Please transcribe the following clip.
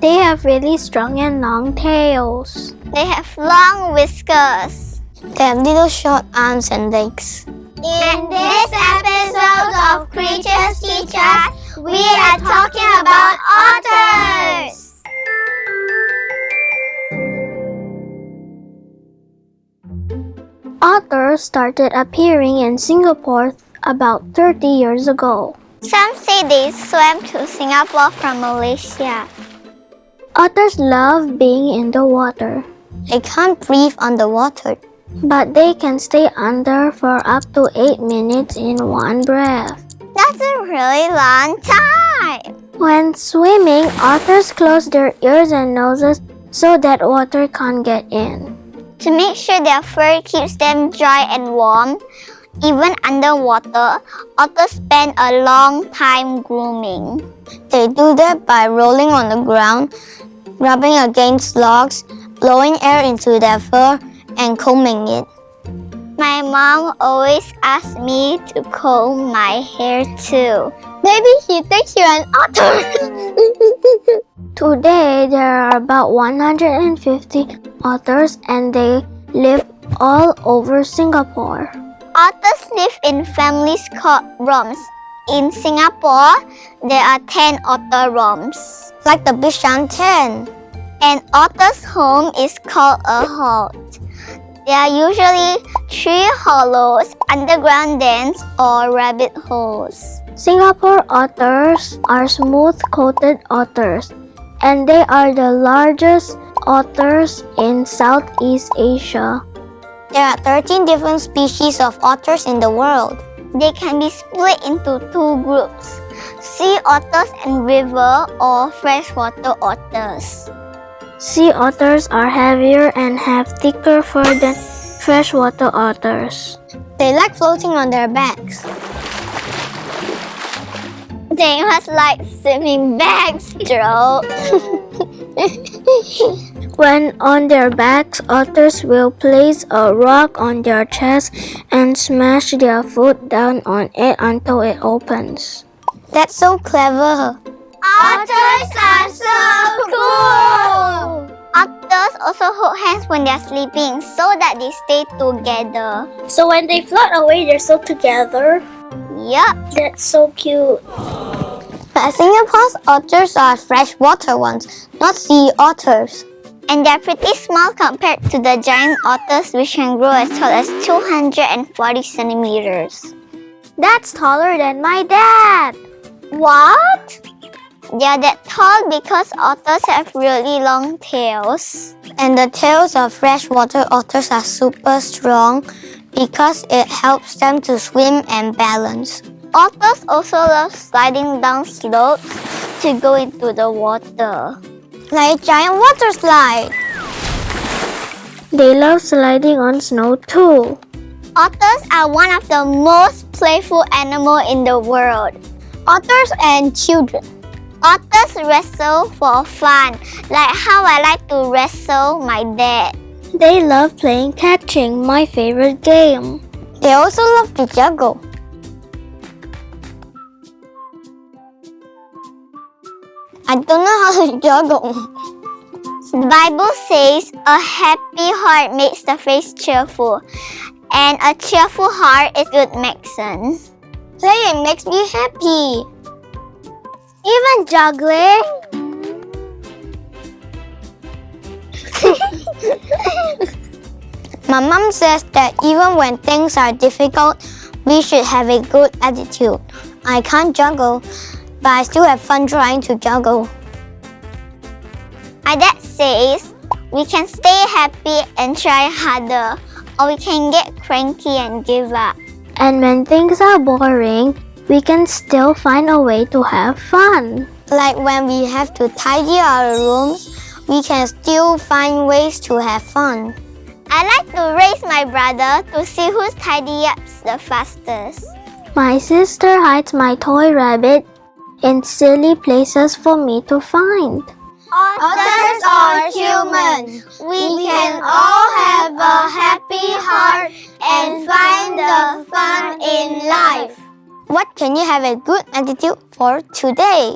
They have really strong and long tails. They have long whiskers. They have little short arms and legs. In this episode of Creatures Teach Us, we are talking about otters! Otters started appearing in Singapore about 30 years ago. Some say they swam to Singapore from Malaysia. Otters love being in the water, They can't breathe underwater. but they can stay under for up to 8 minutes in one breath. That's a really long time! When swimming, otters close their ears and noses so that water can't get in. To make sure their fur keeps them dry and warm, even underwater, otters spend a long time grooming. They do that by rolling on the ground, rubbing against logs, blowing air into their fur, and combing it. My mom always asks me to comb my hair too. Maybe she thinks you're an otter. Today, there are about 150 otters and they live all over Singapore. Otters live in families called roms. In Singapore, there are 10 otter roms. Like the Bishan 10. An otter's home is called a holt. There are usually tree hollows, underground dens, or rabbit holes. Singapore otters are smooth-coated otters, and they are the largest otters in Southeast Asia. There are 13 different species of otters in the world. They can be split into two groups, sea otters and river or freshwater otters. Sea otters are heavier and have thicker fur than freshwater otters. They like floating on their backs. They must like swimming backstroke. When on their backs, otters will place a rock on their chest and smash their foot down on it until it opens. That's so clever. Otters are so cool! Otters also hold hands when they're sleeping so that they stay together. So when they float away, they're still together? Yup. That's so cute. But Singapore's otters are freshwater ones, not sea otters. And they're pretty small compared to the giant otters which can grow as tall as 240 centimeters. That's taller than my dad. What? They're that tall because otters have really long tails. And the tails of freshwater otters are super strong because it helps them to swim and balance. Otters also love sliding down slopes to go into the water. Like a giant water slide. They love sliding on snow too. Otters are one of the most playful animals in the world. Otters and children. Otters wrestle for fun, like how I like to wrestle my dad. They love playing catching, my favorite game. They also love to juggle. I don't know how to juggle. The Bible says a happy heart makes the face cheerful, and a cheerful heart is good medicine. Playing makes me happy. Even juggling? My mom says that even when things are difficult, we should have a good attitude. I can't juggle, but I still have fun trying to juggle. My dad says we can stay happy and try harder, or we can get cranky and give up. And when things are boring, we can still find a way to have fun. Like when we have to tidy our rooms, we can still find ways to have fun. I like to race my brother to see who's tidy up the fastest. My sister hides my toy rabbit in silly places for me to find. Otters are human. We can all have a happy heart and find the fun in life. What can you have a good attitude for today?